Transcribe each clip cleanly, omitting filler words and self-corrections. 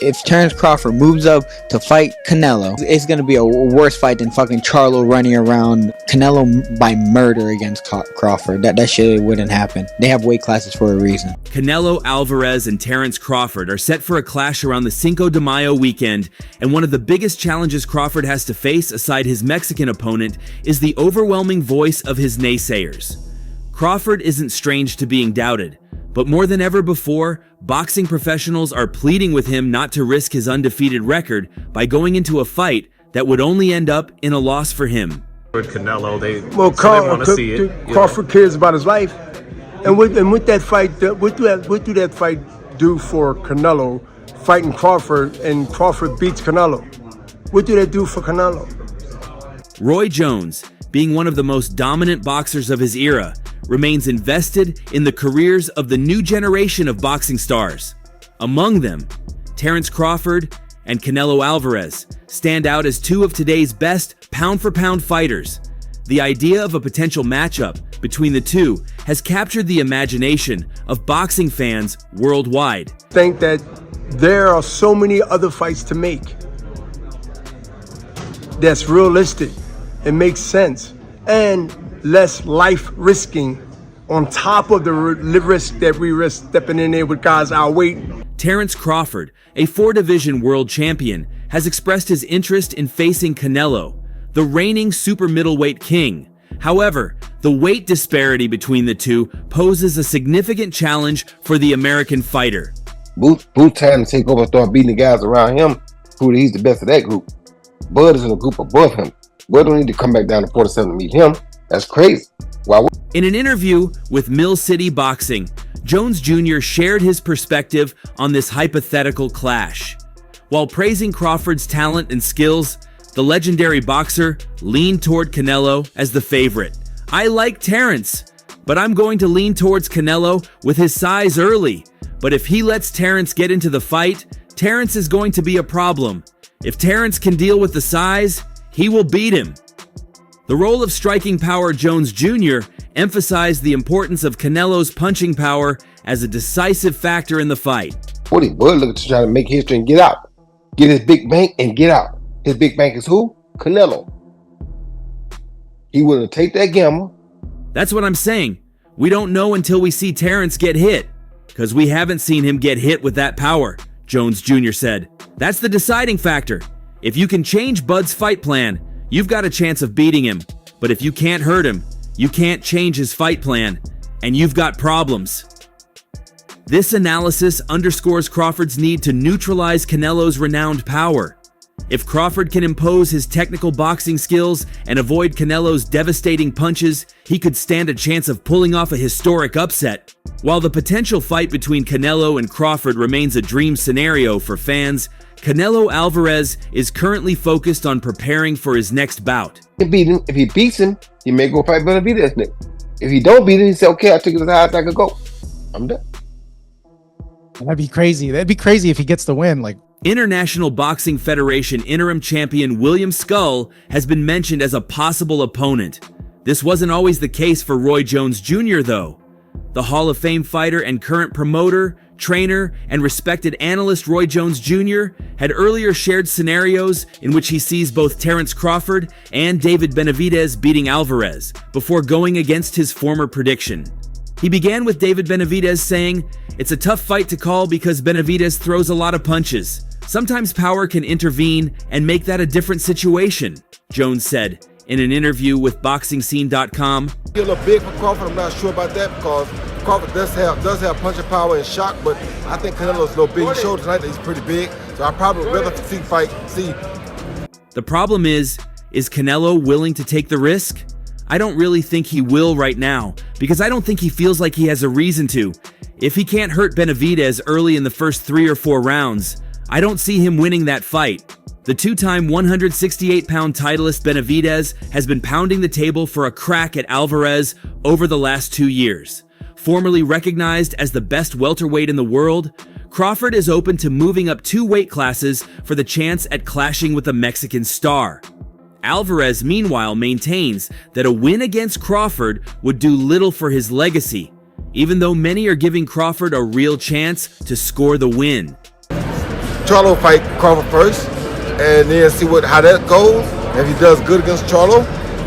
If Terence Crawford moves up to fight Canelo, it's going to be a worse fight than fucking Charlo running around Canelo by murder against Crawford. That shit wouldn't happen. They have weight classes for a reason. Canelo Alvarez and Terence Crawford are set for a clash around the Cinco de Mayo weekend, and one of the biggest challenges Crawford has to face aside his Mexican opponent is the overwhelming voice of his naysayers. Crawford isn't strange to being doubted, but more than ever before, boxing professionals are pleading with him not to risk his undefeated record by going into a fight that would only end up in a loss for him. With Canelo, they want to see it. Crawford cares about his life, and with that fight, what do that fight do for Canelo? Fighting Crawford, and Crawford beats Canelo. What do that do for Canelo? Roy Jones, being one of the most dominant boxers of his era, remains invested in the careers of the new generation of boxing stars. Among them, Terence Crawford and Canelo Alvarez stand out as two of today's best pound-for-pound fighters. The idea of a potential matchup between the two has captured the imagination of boxing fans worldwide. I think that there are so many other fights to make that's realistic and makes sense, and less life risking on top of the risk that we risk stepping in there with guys our weight. Terence Crawford, a 4-division world champion, has expressed his interest in facing Canelo, the reigning super middleweight king. However, the weight disparity between the two poses a significant challenge for the American fighter. Boot time to take over and start beating the guys around him. Prove he's the best of that group. Bud is in a group above him. Bud don't need to come back down to 47 to meet him. That's crazy. Wow. In an interview with Mill City Boxing, Jones Jr. shared his perspective on this hypothetical clash. While praising Crawford's talent and skills, the legendary boxer leaned toward Canelo as the favorite. "I like Terence, but I'm going to lean towards Canelo with his size early. But if he lets Terence get into the fight, Terence is going to be a problem. If Terence can deal with the size, he will beat him." The role of striking power Jones Jr. emphasized the importance of Canelo's punching power as a decisive factor in the fight. Bud looking to try to make history and get out. Get his big bank and get out. His big bank is who? Canelo. He willing to take that gamble. That's what I'm saying. We don't know until we see Terence get hit, because we haven't seen him get hit with that power, Jones Jr. said. That's the deciding factor. If you can change Bud's fight plan, you've got a chance of beating him. But if you can't hurt him, you can't change his fight plan, and you've got problems. This analysis underscores Crawford's need to neutralize Canelo's renowned power. If Crawford can impose his technical boxing skills and avoid Canelo's devastating punches, he could stand a chance of pulling off a historic upset. While the potential fight between Canelo and Crawford remains a dream scenario for fans, Canelo Alvarez is currently focused on preparing for his next bout. If he beats him, he may go fight Benavidez next. If he don't beat him, he say, "Okay, I took it as high as I could go. I'm done." That'd be crazy. That'd be crazy if he gets the win. International Boxing Federation interim champion William Skull has been mentioned as a possible opponent. This wasn't always the case for Roy Jones Jr., though. The Hall of Fame fighter and current promoter, trainer, and respected analyst Roy Jones Jr. had earlier shared scenarios in which he sees both Terence Crawford and David Benavidez beating Alvarez before going against his former prediction. He began with David Benavidez saying, "It's a tough fight to call because Benavidez throws a lot of punches. Sometimes power can intervene and make that a different situation," Jones said in an interview with BoxingScene.com. A little big for Crawford. I'm not sure about that because Crawford does have punching power and shock, but I think Canelo's a little big. He showed tonight that he's pretty big, so I probably would rather see. The problem is Canelo willing to take the risk? I don't really think he will right now, because I don't think he feels like he has a reason to. If he can't hurt Benavidez early in the first 3 or 4 rounds, I don't see him winning that fight. The 2-time 168-pound titleist Benavidez has been pounding the table for a crack at Alvarez over the last 2 years. Formerly recognized as the best welterweight in the world, Crawford is open to moving up 2 weight classes for the chance at clashing with a Mexican star. Alvarez, meanwhile, maintains that a win against Crawford would do little for his legacy, even though many are giving Crawford a real chance to score the win. Charlo fight Crawford first, and then see how that goes. If he does good against Charlo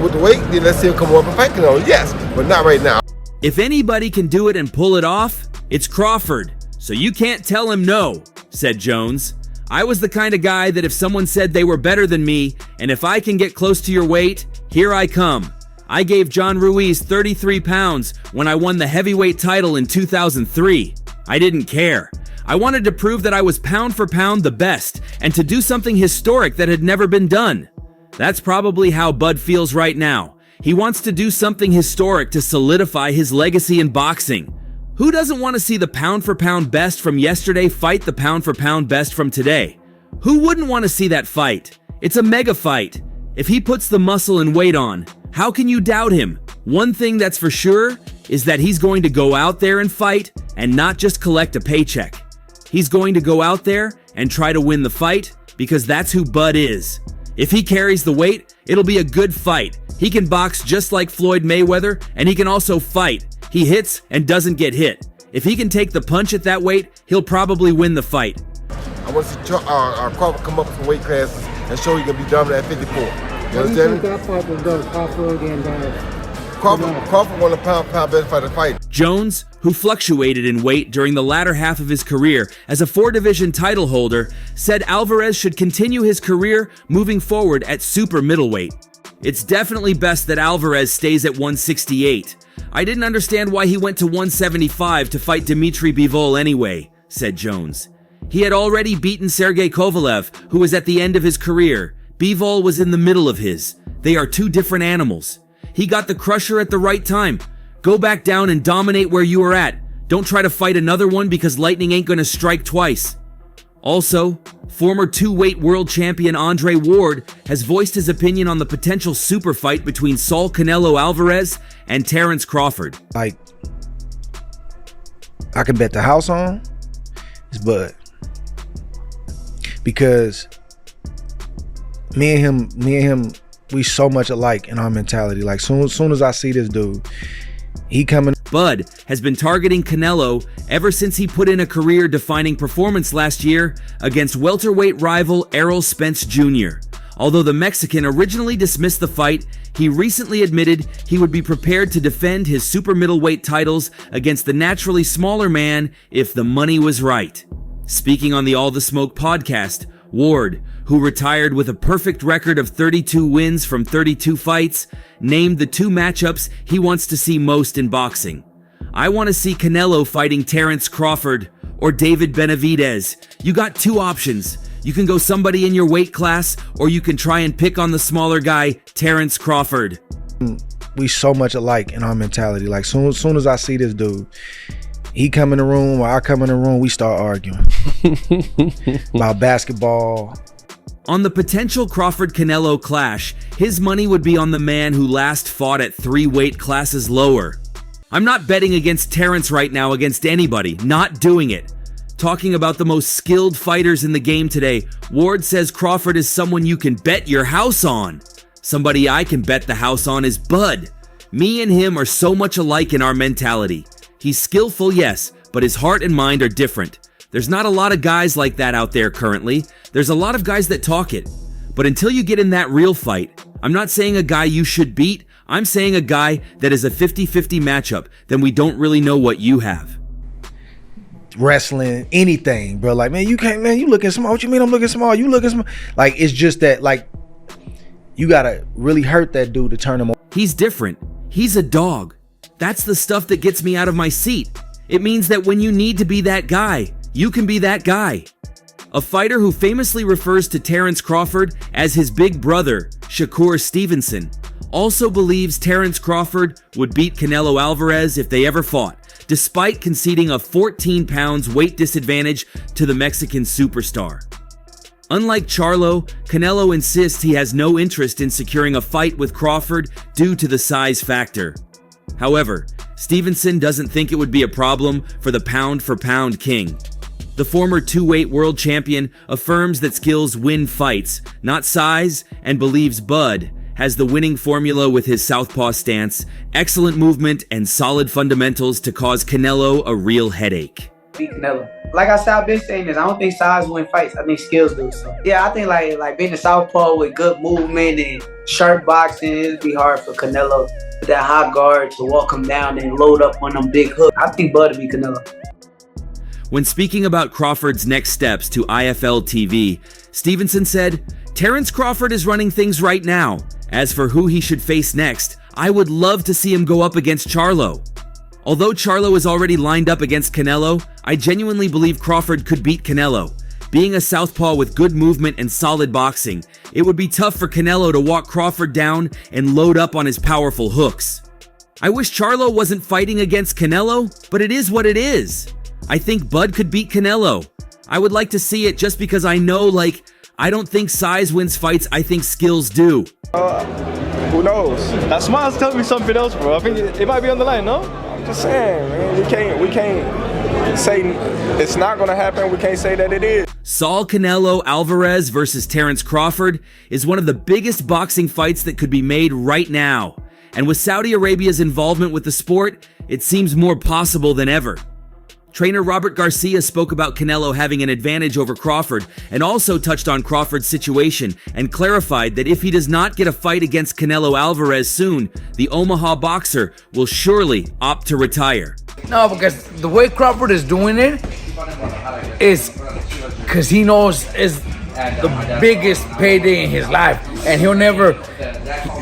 with the weight, then let's see him come up and fight Canelo. Yes, but not right now. If anybody can do it and pull it off, it's Crawford. So you can't tell him no, said Jones. I was the kind of guy that if someone said they were better than me, and if I can get close to your weight, here I come. I gave John Ruiz 33 pounds when I won the heavyweight title in 2003. I didn't care. I wanted to prove that I was pound for pound the best, and to do something historic that had never been done. That's probably how Bud feels right now. He wants to do something historic to solidify his legacy in boxing. Who doesn't want to see the pound for pound best from yesterday fight the pound for pound best from today? Who wouldn't want to see that fight? It's a mega fight. If he puts the muscle and weight on, how can you doubt him? One thing that's for sure is that he's going to go out there and fight and not just collect a paycheck. He's going to go out there and try to win the fight because that's who Bud is. If he carries the weight, it'll be a good fight. He can box just like Floyd Mayweather, and he can also fight. He hits and doesn't get hit. If he can take the punch at that weight, he'll probably win the fight. I want to see Crawford come up with some weight classes and show he can be dominant at 54. You understand me? That fight will go, Crawford and Crawford won the pound best fighter fight. Jones, who fluctuated in weight during the latter half of his career as a 4-division title holder, said Alvarez should continue his career moving forward at super middleweight. It's definitely best that Alvarez stays at 168. I didn't understand why he went to 175 to fight Dmitry Bivol anyway, said Jones. He had already beaten Sergey Kovalev, who was at the end of his career. Bivol was in the middle of his. They are two different animals. He got the crusher at the right time. Go back down and dominate where you were at. Don't try to fight another one because lightning ain't gonna strike twice. Also, former 2-weight world champion Andre Ward has voiced his opinion on the potential super fight between Saul Canelo Alvarez and Terence Crawford. Like, I can bet the house on is Bud. Because me and him, we so much alike in our mentality. Like, soon as I see this dude, he coming. Bud has been targeting Canelo ever since he put in a career-defining performance last year against welterweight rival Errol Spence Jr. Although the Mexican originally dismissed the fight, he recently admitted he would be prepared to defend his super middleweight titles against the naturally smaller man if the money was right. Speaking on the All the Smoke podcast, Ward, who retired with a perfect record of 32 wins from 32 fights, named the two matchups he wants to see most in boxing. I want to see Canelo fighting Terence Crawford or David Benavidez. You got two options. You can go somebody in your weight class, or you can try and pick on the smaller guy, Terence Crawford. We so much alike in our mentality. Like, soon as I see this dude, he come in the room or I come in the room, we start arguing about basketball. On the potential Crawford-Canelo clash, his money would be on the man who last fought at 3 weight classes lower. I'm not betting against Terence right now against anybody, not doing it. Talking about the most skilled fighters in the game today, Ward says Crawford is someone you can bet your house on. Somebody I can bet the house on is Bud. Me and him are so much alike in our mentality. He's skillful, yes, but his heart and mind are different. There's not a lot of guys like that out there currently. There's a lot of guys that talk it. But until you get in that real fight, I'm not saying a guy you should beat. I'm saying a guy that is a 50-50 matchup, then we don't really know what you have. Wrestling, anything, bro. Like, man, you can't, man, you looking small. What you mean I'm looking small? You looking small. Like, it's just that, like, you gotta really hurt that dude to turn him on. He's different. He's a dog. That's the stuff that gets me out of my seat. It means that when you need to be that guy, you can be that guy. A fighter who famously refers to Terence Crawford as his big brother, Shakur Stevenson, also believes Terence Crawford would beat Canelo Alvarez if they ever fought, despite conceding a 14 pounds weight disadvantage to the Mexican superstar. Unlike Charlo, Canelo insists he has no interest in securing a fight with Crawford due to the size factor. However, Stevenson doesn't think it would be a problem for the pound-for-pound king. The former 2-weight world champion affirms that skills win fights, not size, and believes Bud has the winning formula with his southpaw stance, excellent movement, and solid fundamentals to cause Canelo a real headache. beat Canelo. Like I said, I've been saying this. I don't think size win fights. I think skills do. So yeah, I think like being a southpaw with good movement and sharp boxing, it'd be hard for Canelo with that high guard to walk him down and load up on them big hooks. I think Bud would beat Canelo. When speaking about Crawford's next steps to IFL TV, Stevenson said, "Terence Crawford is running things right now. As for who he should face next, I would love to see him go up against Charlo. Although Charlo is already lined up against Canelo, I genuinely believe Crawford could beat Canelo. Being a southpaw with good movement and solid boxing, it would be tough for Canelo to walk Crawford down and load up on his powerful hooks. I wish Charlo wasn't fighting against Canelo, but it is what it is. I think Bud could beat Canelo. I would like to see it just because I know, I don't think size wins fights, I think skills do." Who knows? That smile's telling me something else, bro. I think it might be on the line, no? I'm just saying, man. We can't say it's not gonna happen. We can't say that it is. Saul Canelo Alvarez versus Terence Crawford is one of the biggest boxing fights that could be made right now. And with Saudi Arabia's involvement with the sport, it seems more possible than ever. Trainer Robert Garcia spoke about Canelo having an advantage over Crawford and also touched on Crawford's situation and clarified that if he does not get a fight against Canelo Alvarez soon, the Omaha boxer will surely opt to retire. No, because the way Crawford is doing it is because he knows it's the biggest payday in his life, and he'll never,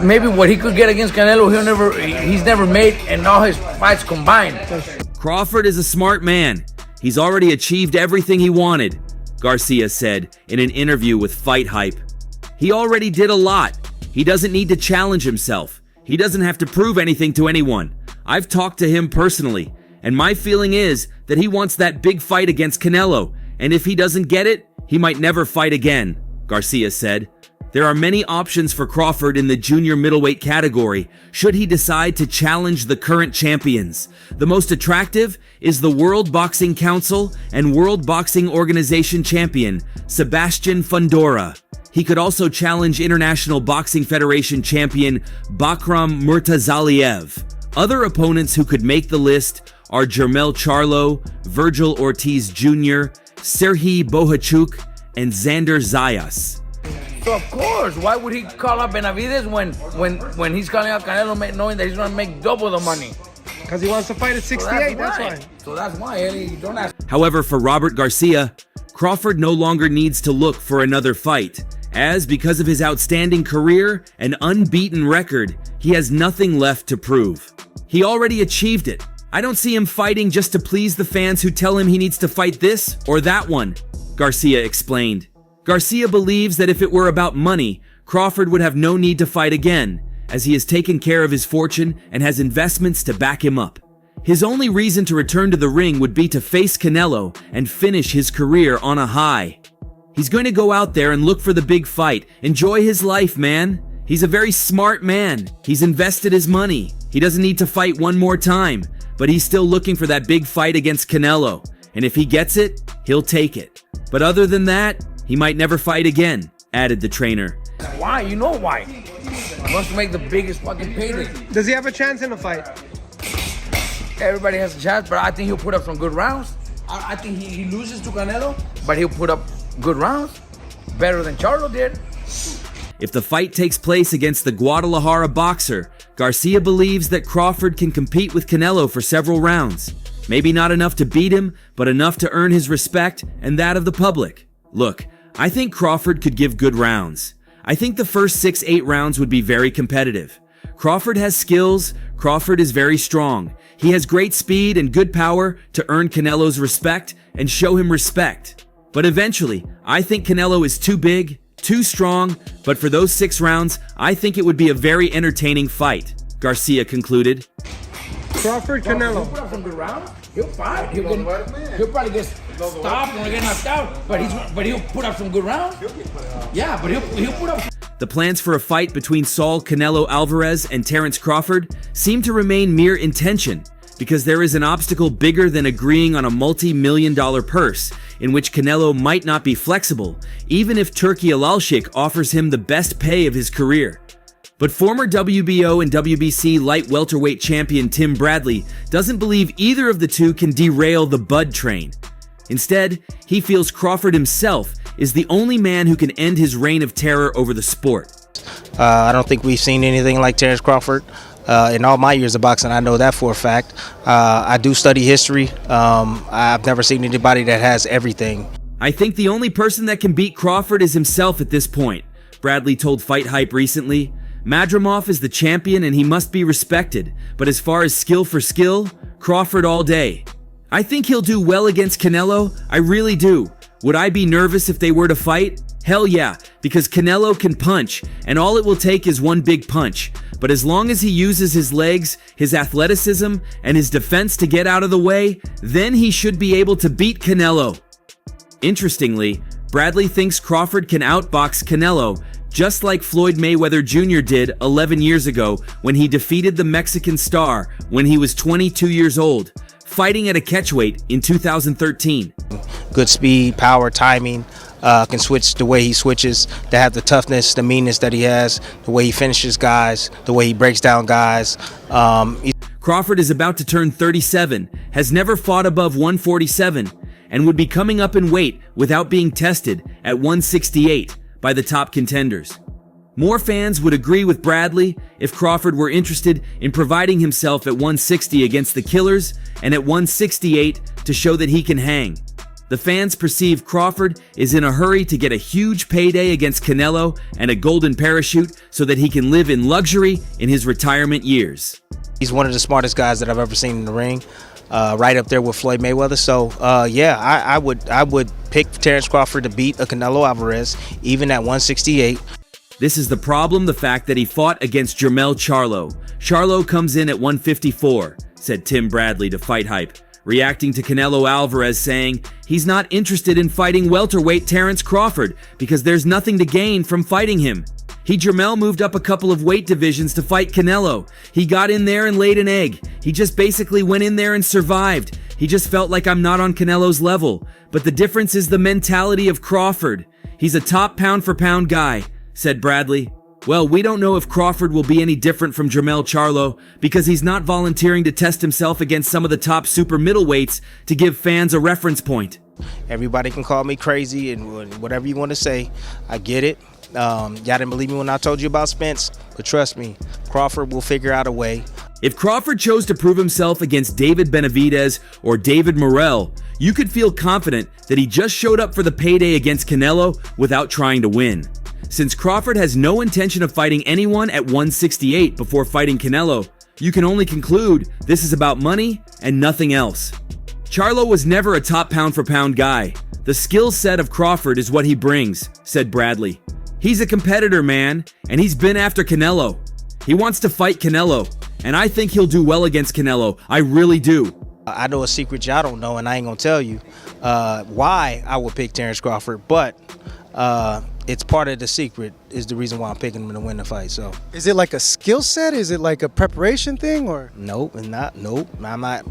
maybe what he could get against Canelo, he's never made in all his fights combined. Crawford is a smart man. He's already achieved everything he wanted, Garcia said in an interview with Fight Hype. He already did a lot. He doesn't need to challenge himself. He doesn't have to prove anything to anyone. I've talked to him personally, and my feeling is that he wants that big fight against Canelo, and if he doesn't get it, he might never fight again, Garcia said. There are many options for Crawford in the junior middleweight category should he decide to challenge the current champions. The most attractive is the World Boxing Council and World Boxing Organization champion, Sebastian Fundora. He could also challenge International Boxing Federation champion Bakram Murtazaliev. Other opponents who could make the list are Jermell Charlo, Virgil Ortiz Jr., Serhiy Bohachuk, and Xander Zayas. So of course, why would he call out Benavidez when he's calling out Canelo knowing that he's going to make double the money? Because he wants to fight at 68, that's why. So that's why, Eddie, don't ask. However, for Robert Garcia, Crawford no longer needs to look for another fight, as because of his outstanding career and unbeaten record, he has nothing left to prove. He already achieved it. I don't see him fighting just to please the fans who tell him he needs to fight this or that one, Garcia explained. Garcia believes that if it were about money, Crawford would have no need to fight again, as he has taken care of his fortune and has investments to back him up. His only reason to return to the ring would be to face Canelo and finish his career on a high. He's going to go out there and look for the big fight. Enjoy his life, man. He's a very smart man. He's invested his money. He doesn't need to fight one more time, but he's still looking for that big fight against Canelo. And if he gets it, he'll take it. But other than that, he might never fight again, added the trainer. Why? You know why. He wants to make the biggest fucking payday. Does he have a chance in the fight? Everybody has a chance, but I think he'll put up some good rounds. I think he loses to Canelo, but he'll put up good rounds. Better than Charlo did. If the fight takes place against the Guadalajara boxer, Garcia believes that Crawford can compete with Canelo for several rounds. Maybe not enough to beat him, but enough to earn his respect and that of the public. Look, I think Crawford could give good rounds. I think the first 6-8 rounds would be very competitive. Crawford has skills. Crawford is very strong. He has great speed and good power to earn Canelo's respect and show him respect. But eventually, I think Canelo is too big, too strong, but for those 6 rounds, I think it would be a very entertaining fight, Garcia concluded. Crawford, Canelo. He'll put up some good rounds. He'll fight. He'll probably get stopped and get knocked out, but he'll put up some good rounds. Yeah, but he'll put up. The plans for a fight between Saul Canelo Alvarez and Terence Crawford seem to remain mere intention because there is an obstacle bigger than agreeing on a multi-million-dollar purse in which Canelo might not be flexible, even if Turki Al-Sheikh offers him the best pay of his career. But former WBO and WBC light welterweight champion Tim Bradley doesn't believe either of the two can derail the Bud train. Instead, he feels Crawford himself is the only man who can end his reign of terror over the sport. I don't think we've seen anything like Terence Crawford in all my years of boxing. I know that for a fact. I do study history. I've never seen anybody that has everything. I think the only person that can beat Crawford is himself at this point, Bradley told Fight Hype recently. Madrimov is the champion and he must be respected, but as far as skill for skill, Crawford all day. I think he'll do well against Canelo, I really do. Would I be nervous if they were to fight? Hell yeah, because Canelo can punch, and all it will take is one big punch. But as long as he uses his legs, his athleticism, and his defense to get out of the way, then he should be able to beat Canelo. Interestingly, Bradley thinks Crawford can outbox Canelo, just like Floyd Mayweather Jr. did 11 years ago when he defeated the Mexican star when he was 22 years old, fighting at a catchweight in 2013. Good speed, power, timing, can switch the way he switches, to have the toughness, the meanness that he has, the way he finishes guys, the way he breaks down guys. Crawford is about to turn 37, has never fought above 147, and would be coming up in weight without being tested at 168 by the top contenders. More fans would agree with Bradley if Crawford were interested in providing himself at 160 against the Killers and at 168 to show that he can hang. The fans perceive Crawford is in a hurry to get a huge payday against Canelo and a golden parachute so that he can live in luxury in his retirement years. He's one of the smartest guys that I've ever seen in the ring, right up there with Floyd Mayweather. So yeah, I would pick Terence Crawford to beat a Canelo Alvarez, even at 168. This is the problem, the fact that he fought against Jermell Charlo. Charlo comes in at 154, said Tim Bradley to Fight Hype, reacting to Canelo Alvarez saying he's not interested in fighting welterweight Terence Crawford because there's nothing to gain from fighting him. Jermell moved up a couple of weight divisions to fight Canelo. He got in there and laid an egg. He just basically went in there and survived. He just felt like I'm not on Canelo's level. But the difference is the mentality of Crawford. He's a top pound for pound guy, said Bradley. Well, we don't know if Crawford will be any different from Jermell Charlo because he's not volunteering to test himself against some of the top super middleweights to give fans a reference point. Everybody can call me crazy and whatever you want to say. I get it. Y'all didn't believe me when I told you about Spence, but trust me, Crawford will figure out a way. If Crawford chose to prove himself against David Benavidez or David Morrell, you could feel confident that he just showed up for the payday against Canelo without trying to win. Since Crawford has no intention of fighting anyone at 168 before fighting Canelo, you can only conclude this is about money and nothing else. Charlo was never a top pound for pound guy. The skill set of Crawford is what he brings, said Bradley. He's a competitor, man, and he's been after Canelo. He wants to fight Canelo, and I think he'll do well against Canelo. I really do. I know a secret y'all don't know, and I ain't gonna tell you why I would pick Terence Crawford, but it's part of the secret is the reason why I'm picking him to win the fight. So, is it like a skill set? Is it like a preparation thing, or? Nope, and not. Nope, I'm not.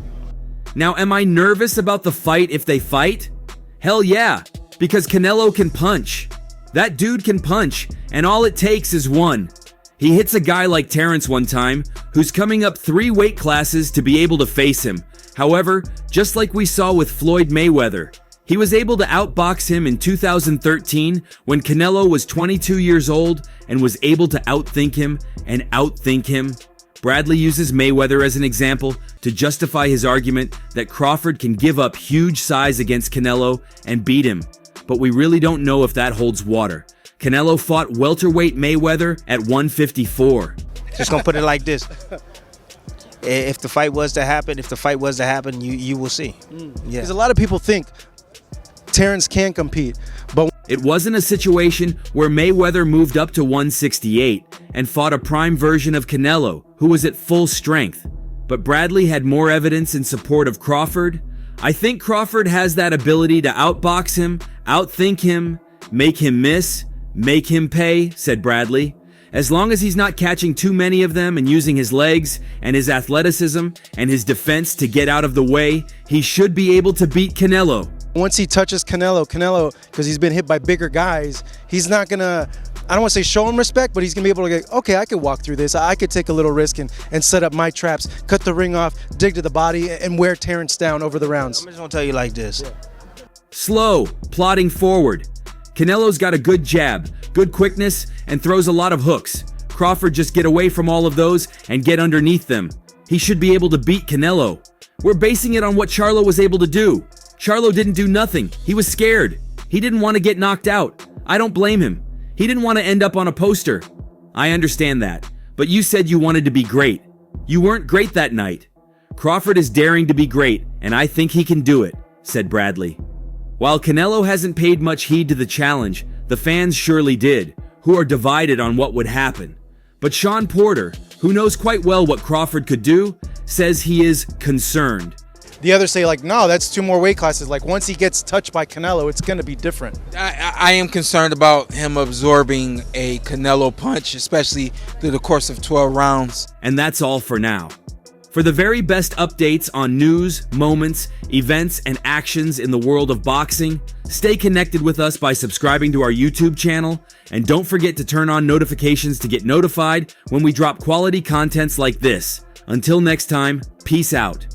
Now, am I nervous about the fight if they fight? Hell yeah, because Canelo can punch. That dude can punch, and all it takes is one. He hits a guy like Terence one time, who's coming up 3 weight classes to be able to face him. However, just like we saw with Floyd Mayweather, he was able to outbox him in 2013 when Canelo was 22 years old and was able to outthink him and outthink him. Bradley uses Mayweather as an example to justify his argument that Crawford can give up huge size against Canelo and beat him. But we really don't know if that holds water. Canelo fought welterweight Mayweather at 154. Just gonna put it like this. If the fight was to happen, you will see. Yeah. Because a lot of people think Terence can compete, but it wasn't a situation where Mayweather moved up to 168 and fought a prime version of Canelo, who was at full strength. But Bradley had more evidence in support of Crawford. I think Crawford has that ability to outbox him, outthink him, make him miss, make him pay, said Bradley. As long as he's not catching too many of them and using his legs and his athleticism and his defense to get out of the way, he should be able to beat Canelo. Once he touches Canelo, because he's been hit by bigger guys, he's not gonna, I don't want to say show him respect, but he's gonna be able to get, okay, I could walk through this. I could take a little risk and set up my traps, cut the ring off, dig to the body, and wear Terence down over the rounds. I'm just gonna tell you like this. Yeah. Slow, plodding forward. Canelo's got a good jab, good quickness, and throws a lot of hooks. Crawford just get away from all of those and get underneath them. He should be able to beat Canelo. We're basing it on what Charlo was able to do. Charlo didn't do nothing. He was scared. He didn't want to get knocked out. I don't blame him. He didn't want to end up on a poster. I understand that. But you said you wanted to be great. You weren't great that night. Crawford is daring to be great, and I think he can do it, said Bradley. While Canelo hasn't paid much heed to the challenge, the fans surely did, who are divided on what would happen. But Sean Porter, who knows quite well what Crawford could do, says he is concerned. The others say like, no, that's 2 more weight classes. Like once he gets touched by Canelo, it's gonna be different. I am concerned about him absorbing a Canelo punch, especially through the course of 12 rounds. And that's all for now. For the very best updates on news, moments, events, and actions in the world of boxing, stay connected with us by subscribing to our YouTube channel, and don't forget to turn on notifications to get notified when we drop quality contents like this. Until next time, peace out.